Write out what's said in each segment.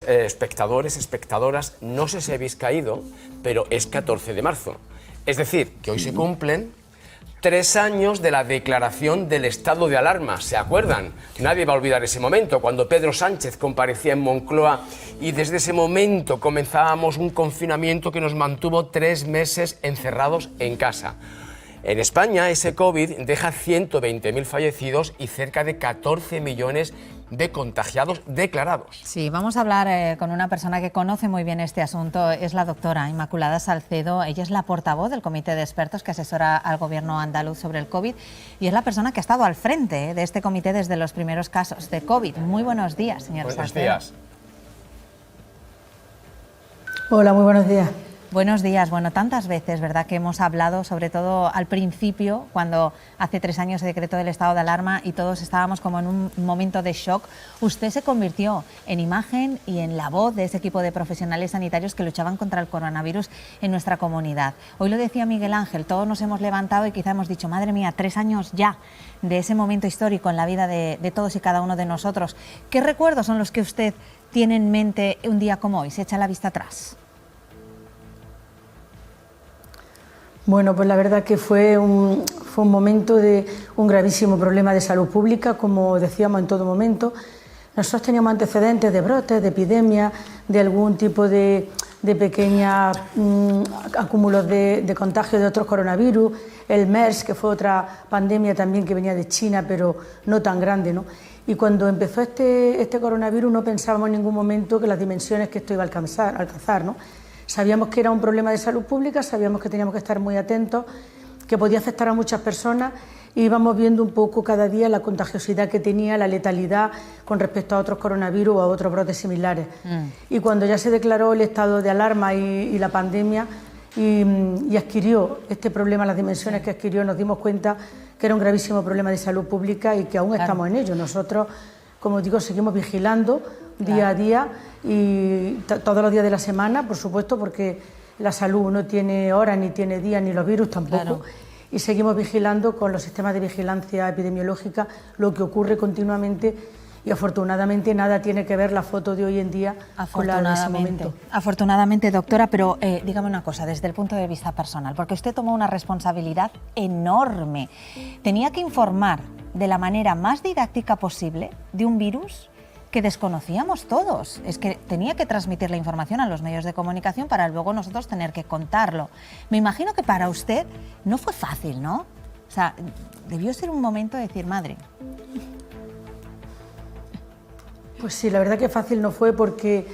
espectadores, espectadoras, no sé si habéis caído, pero es 14 de marzo. Es decir, que hoy se cumplen 3 años de la declaración del estado de alarma, ¿se acuerdan? Nadie va a olvidar ese momento, cuando Pedro Sánchez comparecía en Moncloa y desde ese momento comenzábamos un confinamiento que nos mantuvo 3 meses encerrados en casa. En España, ese COVID deja 120.000 fallecidos y cerca de 14 millones de contagiados declarados. Sí, vamos a hablar con una persona que conoce muy bien este asunto. Es la doctora Inmaculada Salcedo. Ella es la portavoz del comité de expertos que asesora al gobierno andaluz sobre el COVID y es la persona que ha estado al frente de este comité desde los primeros casos de COVID. Muy buenos días, señora Salcedo. Buenos días. Hola, muy buenos días. Buenos días. Bueno, tantas veces, ¿verdad?, que hemos hablado, sobre todo al principio, cuando hace 3 años se decretó el estado de alarma y todos estábamos como en un momento de shock. Usted se convirtió en imagen y en la voz de ese equipo de profesionales sanitarios que luchaban contra el coronavirus en nuestra comunidad. Hoy lo decía Miguel Ángel, todos nos hemos levantado y quizá hemos dicho, madre mía, 3 años ya de ese momento histórico en la vida de todos y cada uno de nosotros. ¿Qué recuerdos son los que usted tiene en mente un día como hoy? Se echa la vista atrás. Bueno, pues la verdad que fue un momento de un gravísimo problema de salud pública, como decíamos en todo momento. Nosotros teníamos antecedentes de brotes, de epidemias, de algún tipo de pequeños acúmulos de contagio de otros coronavirus, el MERS, que fue otra pandemia también que venía de China, pero no tan grande, ¿no? Y cuando empezó este coronavirus no pensábamos en ningún momento que las dimensiones que esto iba a alcanzar, ¿no? Sabíamos que era un problema de salud pública, sabíamos que teníamos que estar muy atentos, que podía afectar a muchas personas y íbamos viendo un poco cada día la contagiosidad que tenía, la letalidad con respecto a otros coronavirus o a otros brotes similares. Y cuando ya se declaró el estado de alarma y la pandemia y adquirió este problema, las dimensiones que adquirió, nos dimos cuenta que era un gravísimo problema de salud pública y que aún estamos en ello. Nosotros, como digo, seguimos vigilando día a día y todos los días de la semana, por supuesto, porque la salud no tiene horas, ni tiene días, ni los virus tampoco. Claro. Y seguimos vigilando con los sistemas de vigilancia epidemiológica lo que ocurre continuamente y afortunadamente nada tiene que ver la foto de hoy en día con la de ese momento. Afortunadamente, doctora, pero dígame una cosa, desde el punto de vista personal, porque usted tomó una responsabilidad enorme. Tenía que informar de la manera más didáctica posible de un virus que desconocíamos todos. Es que tenía que transmitir la información a los medios de comunicación para luego nosotros tener que contarlo. Me imagino que para usted no fue fácil, ¿no? O sea, debió ser un momento de decir, madre. Pues sí, la verdad que fácil no fue porque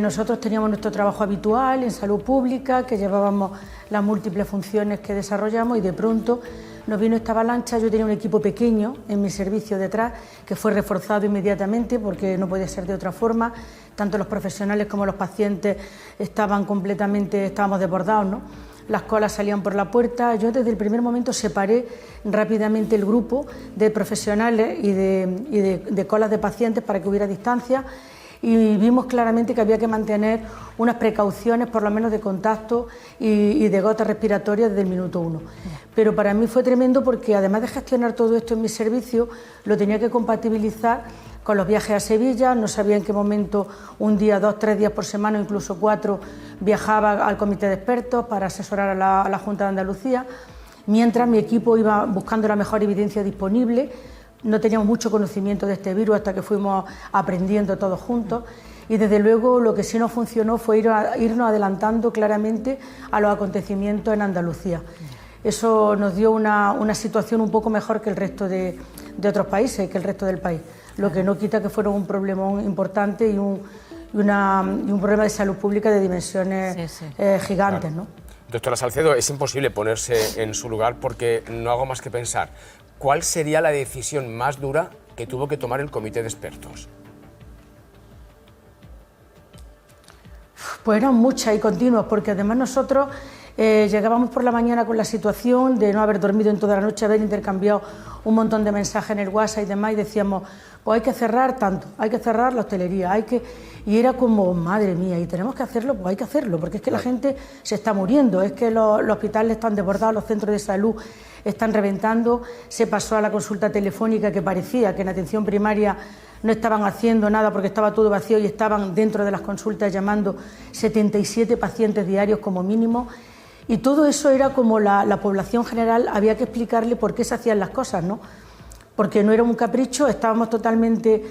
nosotros teníamos nuestro trabajo habitual en salud pública, que llevábamos las múltiples funciones que desarrollamos y de pronto nos vino esta avalancha. Yo tenía un equipo pequeño en mi servicio detrás que fue reforzado inmediatamente porque no podía ser de otra forma. Tanto los profesionales como los pacientes estábamos desbordados, ¿no? Las colas salían por la puerta. Yo desde el primer momento separé rápidamente el grupo de profesionales y de colas de pacientes para que hubiera distancia y vimos claramente que había que mantener unas precauciones por lo menos de contacto y de gotas respiratorias desde el minuto 1. Pero para mí fue tremendo porque además de gestionar todo esto en mi servicio, lo tenía que compatibilizar con los viajes a Sevilla. No sabía en qué momento, un día, 2, 3 días por semana, incluso 4, viajaba al comité de expertos para asesorar a la Junta de Andalucía, mientras mi equipo iba buscando la mejor evidencia disponible. No teníamos mucho conocimiento de este virus hasta que fuimos aprendiendo todos juntos y desde luego lo que sí nos funcionó fue irnos adelantando claramente a los acontecimientos en Andalucía. Eso nos dio una situación un poco mejor que el resto de otros países, que el resto del país, lo que no quita que fuera un problema importante y un problema de salud pública de dimensiones gigantes, ¿no? Doctora Salcedo, es imposible ponerse en su lugar porque no hago más que pensar, ¿cuál sería la decisión más dura que tuvo que tomar el comité de expertos? Pues eran muchas y continuas, porque además nosotros llegábamos por la mañana con la situación de no haber dormido en toda la noche, haber intercambiado un montón de mensajes en el WhatsApp y demás, y decíamos, pues hay que cerrar tanto, hay que cerrar la hostelería, y era como, madre mía, y tenemos que hacerlo, pues hay que hacerlo, porque es que la gente se está muriendo, es que los hospitales están desbordados, los centros de salud están reventando. Se pasó a la consulta telefónica, que parecía que en atención primaria no estaban haciendo nada porque estaba todo vacío y estaban dentro de las consultas llamando 77 pacientes diarios como mínimo. Y todo eso era como la población general, había que explicarle por qué se hacían las cosas, ¿no? Porque no era un capricho, estábamos totalmente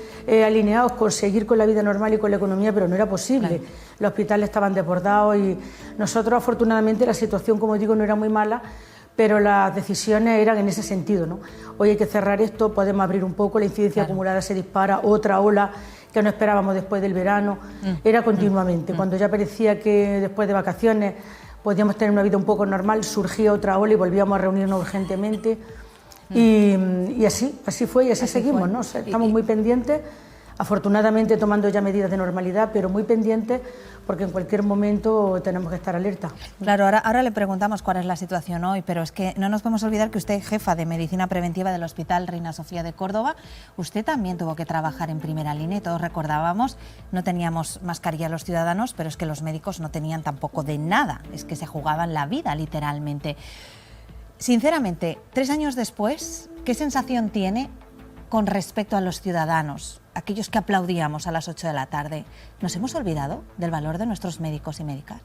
alineados con seguir con la vida normal y con la economía, pero no era posible. Claro. Los hospitales estaban desbordados y nosotros, afortunadamente, la situación, como digo, no era muy mala, pero las decisiones eran en ese sentido, ¿no? Hoy hay que cerrar esto, podemos abrir un poco, la incidencia acumulada se dispara, otra ola que no esperábamos después del verano, era continuamente. Cuando ya parecía que después de vacaciones podíamos tener una vida un poco normal, surgía otra ola y volvíamos a reunirnos urgentemente. Y así fue y así seguimos, ¿no? O sea, estamos muy pendientes, afortunadamente tomando ya medidas de normalidad, pero muy pendientes porque en cualquier momento tenemos que estar alerta. Claro, ahora le preguntamos cuál es la situación hoy, pero es que no nos podemos olvidar que usted es jefa de Medicina Preventiva del Hospital Reina Sofía de Córdoba. Usted también tuvo que trabajar en primera línea y todos recordábamos, no teníamos mascarilla los ciudadanos, pero es que los médicos no tenían tampoco de nada, es que se jugaban la vida literalmente. Sinceramente, 3 años después, ¿qué sensación tiene con respecto a los ciudadanos, aquellos que aplaudíamos a las 8 de la tarde? ¿Nos hemos olvidado del valor de nuestros médicos y médicas?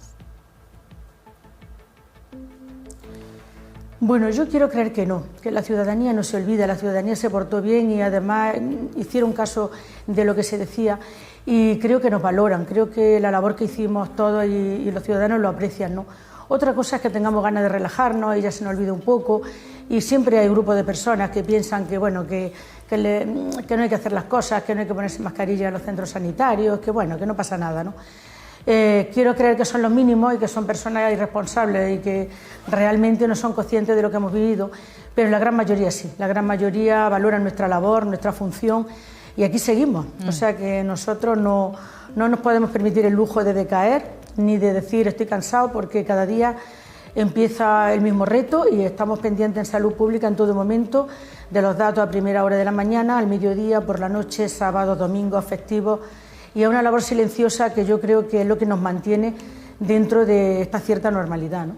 Bueno, yo quiero creer que no, que la ciudadanía no se olvida, la ciudadanía se portó bien y además hicieron caso de lo que se decía y creo que nos valoran, creo que la labor que hicimos todos y los ciudadanos lo aprecian, ¿no? Otra cosa es que tengamos ganas de relajarnos y ya se nos olvida un poco y siempre hay grupos de personas que piensan que, bueno, que no hay que hacer las cosas, que no hay que ponerse mascarilla en los centros sanitarios, que bueno, que no pasa nada, ¿no? Quiero creer que son los mínimos y que son personas irresponsables y que realmente no son conscientes de lo que hemos vivido, pero la gran mayoría sí, la gran mayoría valora nuestra labor, nuestra función y aquí seguimos, o sea que nosotros no nos podemos permitir el lujo de decaer ni de decir estoy cansado porque cada día empieza el mismo reto y estamos pendientes en salud pública en todo momento de los datos a primera hora de la mañana, al mediodía, por la noche, sábados, domingos, festivos y es una labor silenciosa que yo creo que es lo que nos mantiene dentro de esta cierta normalidad, ¿no?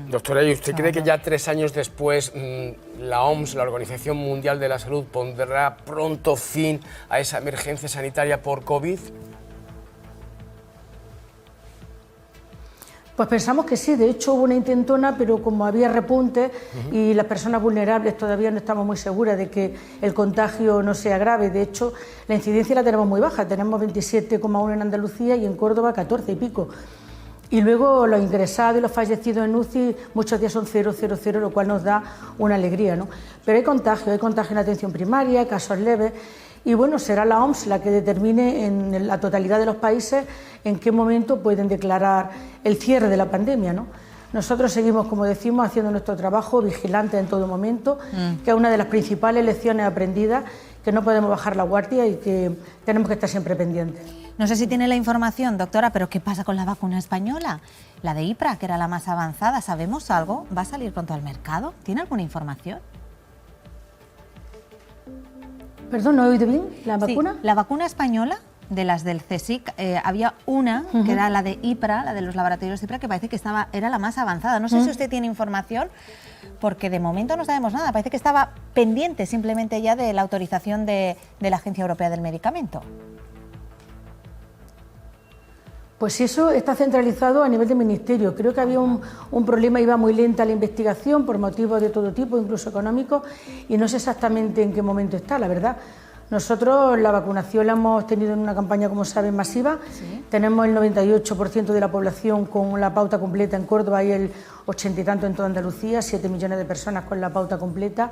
Doctora, ¿y usted cree que ya 3 años después la OMS, la Organización Mundial de la Salud, pondrá pronto fin a esa emergencia sanitaria por COVID? Pues pensamos que sí, de hecho hubo una intentona, pero como había repuntes y las personas vulnerables todavía no estamos muy seguras de que el contagio no sea grave. De hecho, la incidencia la tenemos muy baja, tenemos 27,1 en Andalucía y en Córdoba 14 y pico. Y luego los ingresados y los fallecidos en UCI muchos días son 0, lo cual nos da una alegría, ¿no? Pero hay contagio en atención primaria, casos leves. Y bueno, será la OMS la que determine en la totalidad de los países en qué momento pueden declarar el cierre de la pandemia, ¿no? Nosotros seguimos, como decimos, haciendo nuestro trabajo, vigilantes en todo momento, que es una de las principales lecciones aprendidas, que no podemos bajar la guardia y que tenemos que estar siempre pendientes. No sé si tiene la información, doctora, pero ¿qué pasa con la vacuna española? La de IPRA, que era la más avanzada, ¿sabemos algo? ¿Va a salir pronto al mercado? ¿Tiene alguna información? Perdón, ¿no he oído bien? ¿La vacuna? Sí, la vacuna española, de las del CSIC, había una, que era la de IPRA, la de los laboratorios IPRA, que parece que era la más avanzada. No sé si usted tiene información, porque de momento no sabemos nada. Parece que estaba pendiente simplemente ya de la autorización de la Agencia Europea del Medicamento. Pues eso está centralizado a nivel de ministerio. Creo que había un problema, iba muy lenta la investigación por motivos de todo tipo, incluso económicos, y no sé exactamente en qué momento está, la verdad. Nosotros la vacunación la hemos tenido en una campaña, como saben, masiva. ¿Sí? Tenemos el 98% de la población con la pauta completa en Córdoba y el 80 y tanto en toda Andalucía, 7 millones de personas con la pauta completa.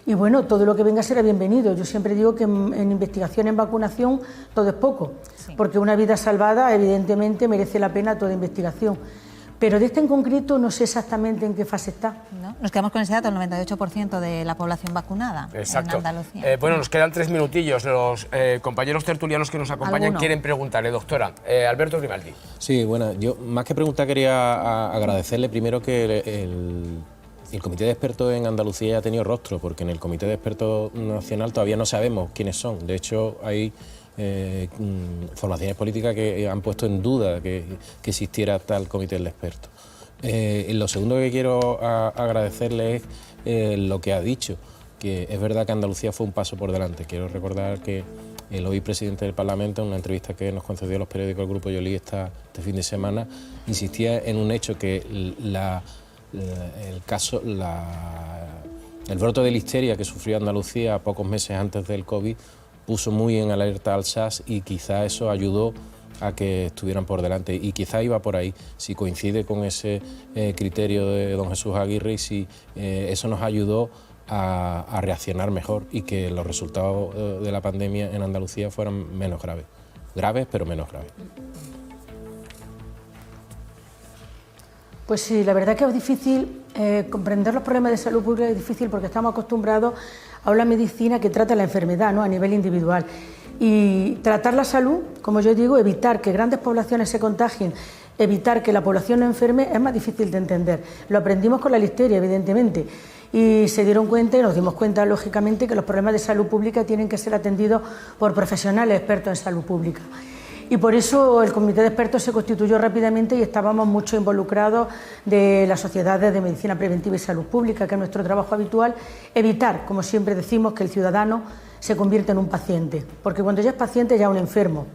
Y bueno, todo lo que venga será bienvenido. Yo siempre digo que en investigación, en vacunación, todo es poco, sí, porque una vida salvada evidentemente merece la pena toda investigación. Pero de este en concreto no sé exactamente en qué fase está. ¿No? Nos quedamos con ese dato, el 98% de la población vacunada. Exacto. En Andalucía. Bueno, nos quedan 3 minutillos. Los compañeros tertulianos que nos acompañan quieren preguntarle, doctora. Alberto Grimaldi. Sí, bueno, yo más que preguntar quería agradecerle primero que el Comité de Expertos en Andalucía ha tenido rostro, porque en el Comité de Expertos Nacional todavía no sabemos quiénes son. De hecho, hay formaciones políticas que han puesto en duda que existiera tal Comité de Expertos. Lo segundo que quiero agradecerle es lo que ha dicho, que es verdad que Andalucía fue un paso por delante. Quiero recordar que el hoy presidente del Parlamento, en una entrevista que nos concedió a los periódicos del Grupo Yoli este fin de semana, insistía en un hecho, que el brote de listeria que sufrió Andalucía pocos meses antes del COVID puso muy en alerta al SAS, y quizá eso ayudó a que estuvieran por delante, y quizá iba por ahí, si coincide con ese criterio de don Jesús Aguirre, y si eso nos ayudó a reaccionar mejor y que los resultados de la pandemia en Andalucía fueran menos graves pero menos graves. Pues sí, la verdad que es difícil comprender los problemas de salud pública, es difícil porque estamos acostumbrados a una medicina que trata la enfermedad, ¿no?, a nivel individual. Y tratar la salud, como yo digo, evitar que grandes poblaciones se contagien, evitar que la población no enferme, es más difícil de entender. Lo aprendimos con la listeria, evidentemente, y se dieron cuenta, y nos dimos cuenta, lógicamente, que los problemas de salud pública tienen que ser atendidos por profesionales expertos en salud pública. Y por eso el comité de expertos se constituyó rápidamente y estábamos mucho involucrados de las sociedades de medicina preventiva y salud pública, que es nuestro trabajo habitual, evitar, como siempre decimos, que el ciudadano se convierta en un paciente, porque cuando ya es paciente ya es un enfermo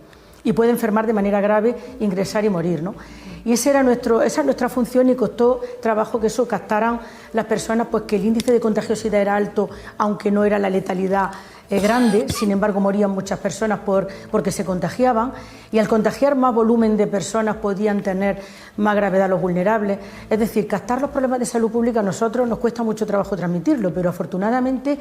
y puede enfermar de manera grave, ingresar y morir, ¿no? Y esa es nuestra función, y costó trabajo que eso captaran las personas, pues que el índice de contagiosidad era alto, aunque no era la letalidad grande, sin embargo morían muchas personas porque se contagiaban, y al contagiar más volumen de personas podían tener más gravedad los vulnerables. Es decir, captar los problemas de salud pública a nosotros nos cuesta mucho trabajo transmitirlo, pero afortunadamente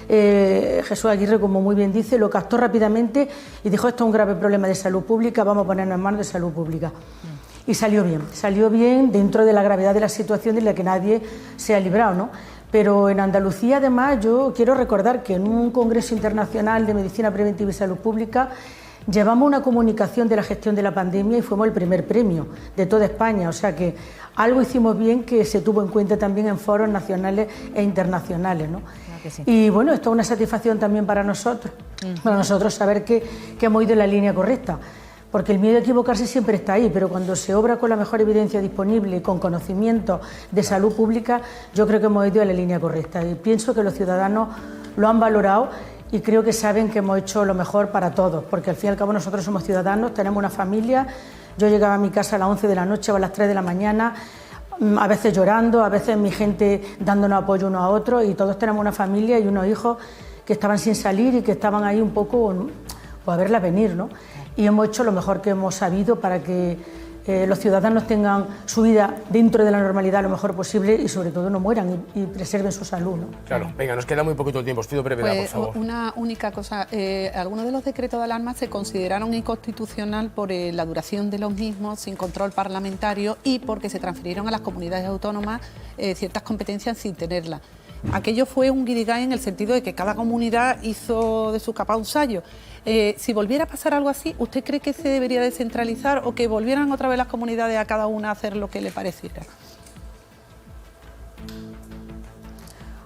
Jesús Aguirre, como muy bien dice, lo captó rápidamente y dijo: esto es un grave problema de salud pública, vamos a ponernos en manos de salud pública. Y salió bien dentro de la gravedad de la situación de la que nadie se ha librado, ¿no? Pero en Andalucía, además, yo quiero recordar que en un congreso internacional de medicina preventiva y salud pública llevamos una comunicación de la gestión de la pandemia y fuimos el primer premio de toda España, o sea que algo hicimos bien, que se tuvo en cuenta también en foros nacionales e internacionales, ¿no? Claro que sí. Y bueno, esto es una satisfacción también para nosotros, saber que hemos ido en la línea correcta. Porque el miedo a equivocarse siempre está ahí, pero cuando se obra con la mejor evidencia disponible y con conocimiento de salud pública, yo creo que hemos ido en la línea correcta. Y pienso que los ciudadanos lo han valorado y creo que saben que hemos hecho lo mejor para todos, porque al fin y al cabo nosotros somos ciudadanos, tenemos una familia. Yo llegaba a mi casa a las 11 de la noche o a las 3 de la mañana, a veces llorando, a veces mi gente dándonos apoyo unos a otros, y todos tenemos una familia y unos hijos que estaban sin salir y que estaban ahí un poco pues, a verla venir, ¿no? Y hemos hecho lo mejor que hemos sabido para que los ciudadanos tengan su vida dentro de la normalidad lo mejor posible y sobre todo no mueran y preserven su salud, ¿no? Claro, venga, nos queda muy poquito tiempo, os pido brevedad, pues, por favor. Una única cosa, algunos de los decretos de alarma se consideraron inconstitucional por la duración de los mismos, sin control parlamentario, y porque se transfirieron a las comunidades autónomas ciertas competencias sin tenerlas. Aquello fue un guirigay en el sentido de que cada comunidad hizo de su capa un sayo. Si volviera a pasar algo así, ¿usted cree que se debería descentralizar o que volvieran otra vez las comunidades a cada una a hacer lo que le pareciera?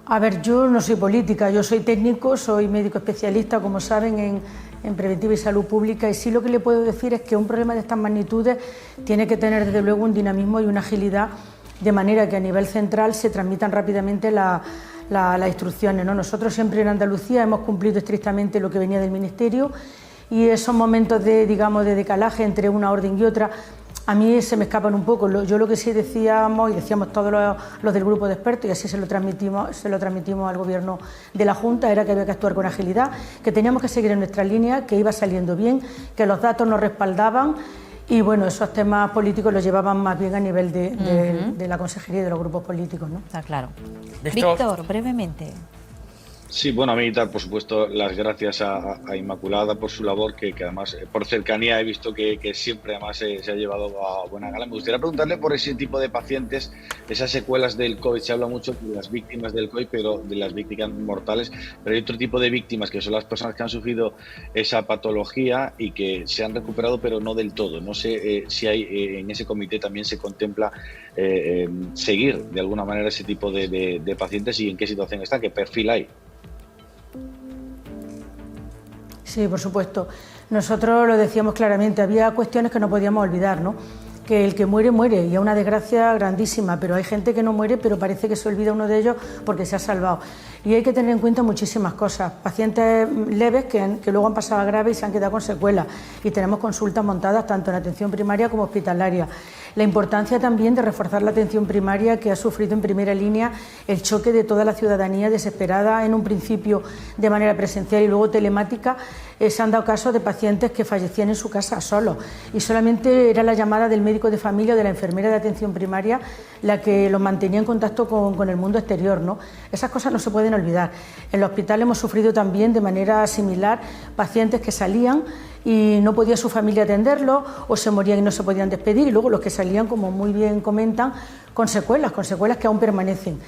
A ver, yo no soy política, yo soy técnico, soy médico especialista, como saben, en preventiva y salud pública, y sí lo que le puedo decir es que un problema de estas magnitudes tiene que tener desde luego un dinamismo y una agilidad, de manera que a nivel central se transmitan rápidamente las instrucciones, ¿no? Nosotros siempre en Andalucía hemos cumplido estrictamente lo que venía del Ministerio, y esos momentos de decalaje entre una orden y otra a mí se me escapan un poco. Yo lo que sí decíamos, y decíamos todos los del grupo de expertos, y así se lo transmitimos al Gobierno de la Junta, era que había que actuar con agilidad, que teníamos que seguir en nuestra línea, que iba saliendo bien, que los datos nos respaldaban. Y bueno, esos temas políticos los llevaban más bien a nivel de la consejería y de los grupos políticos, ¿no? Está claro. Víctor, brevemente. Sí, bueno, a mí dar, por supuesto, las gracias a Inmaculada por su labor, que además, por cercanía, he visto que siempre además se ha llevado a buena gala. Me gustaría preguntarle por ese tipo de pacientes, esas secuelas del COVID. Se habla mucho de las víctimas del COVID, pero de las víctimas mortales, pero hay otro tipo de víctimas, que son las personas que han sufrido esa patología y que se han recuperado, pero no del todo. No sé si hay en ese comité también se contempla seguir de alguna manera ese tipo de pacientes, y en qué situación está, qué perfil hay. Sí, por supuesto. Nosotros lo decíamos claramente, había cuestiones que no podíamos olvidar, ¿no? que el que muere, muere, y es una desgracia grandísima, pero hay gente que no muere, pero parece que se olvida uno de ellos porque se ha salvado. Y hay que tener en cuenta muchísimas cosas, pacientes leves que luego han pasado a graves y se han quedado con secuelas, y tenemos consultas montadas tanto en atención primaria como hospitalaria. La importancia también de reforzar la atención primaria, que ha sufrido en primera línea el choque de toda la ciudadanía desesperada, en un principio de manera presencial y luego telemática. Se han dado casos de pacientes que fallecían en su casa solos y solamente era la llamada del médico de familia o de la enfermera de atención primaria la que los mantenía en contacto con el mundo exterior, ¿no? Esas cosas no se pueden olvidar. En el hospital hemos sufrido también de manera similar pacientes que salían y no podía su familia atenderlo, o se morían y no se podían despedir, y luego los que salían, como muy bien comentan, con secuelas que aún permanecen.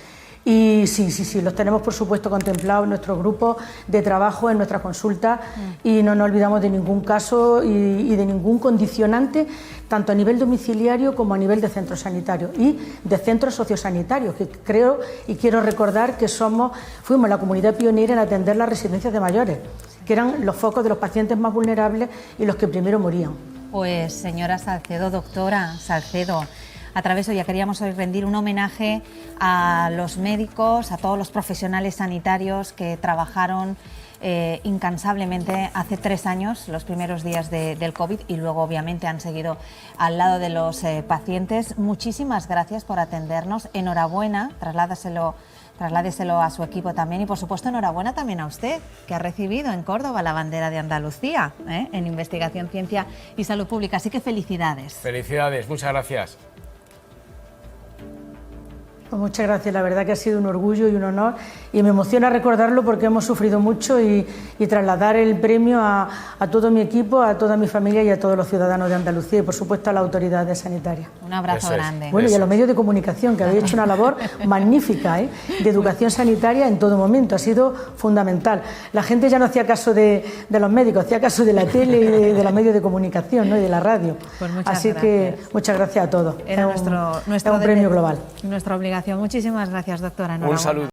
Y sí, los tenemos por supuesto contemplados en nuestro grupo de trabajo, en nuestra consulta, y no nos olvidamos de ningún caso y de ningún condicionante, tanto a nivel domiciliario como a nivel de centros sanitarios y de centros sociosanitarios, que creo y quiero recordar que fuimos la comunidad pionera en atender las residencias de mayores, que eran los focos de los pacientes más vulnerables y los que primero morían. Pues señora Salcedo, doctora Salcedo, a través de ella queríamos hoy rendir un homenaje a los médicos, a todos los profesionales sanitarios que trabajaron incansablemente hace 3 años, los primeros días del COVID, y luego obviamente han seguido al lado de los pacientes. Muchísimas gracias por atendernos, enhorabuena, trasládeselo a su equipo también, y por supuesto enhorabuena también a usted, que ha recibido en Córdoba la bandera de Andalucía en investigación, ciencia y salud pública, así que felicidades. Felicidades, muchas gracias. Pues muchas gracias, la verdad que ha sido un orgullo y un honor, y me emociona recordarlo porque hemos sufrido mucho, y trasladar el premio a todo mi equipo, a toda mi familia y a todos los ciudadanos de Andalucía, y por supuesto a las autoridades sanitarias. Un abrazo grande. Bueno, y a los medios de comunicación, que habéis hecho una labor magnífica de educación sanitaria en todo momento, ha sido fundamental. La gente ya no hacía caso de los médicos, hacía caso de la tele y de los medios de comunicación, ¿no? Y de la radio. Pues así gracias. Que muchas gracias a todos. Era es un premio global. Nuestra obligación. Muchísimas gracias, doctora. Un saludo.